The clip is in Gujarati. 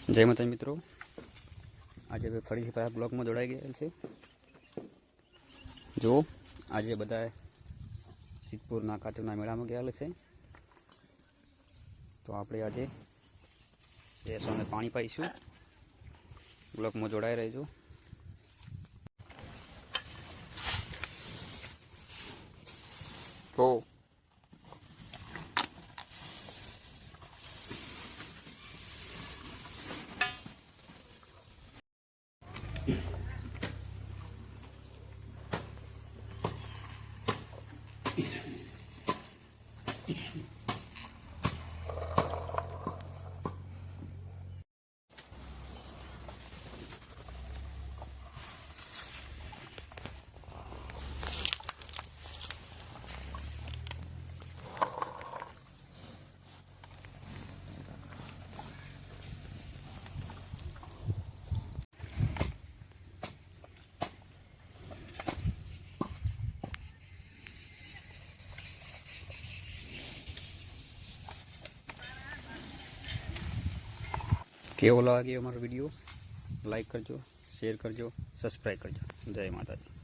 જય માતાજી મિત્રો, આજે ફરીથી પાછા બ્લોગમાં જોડાઈ ગયેલ છે। જો આજે બધા સિદ્ધપુર નાકાતેના મેળામાં ગયેલા છે, તો આપણે આજે ભેંસોને પાણી પાઈશું। બ્લોગમાં જોડાઈ રહેજો। તો કેવો લાગ્યો અમારો વિડીયો? લાઈક કરજો, શેર કરજો, સબસ્ક્રાઈબ કરજો। જય માતાજી।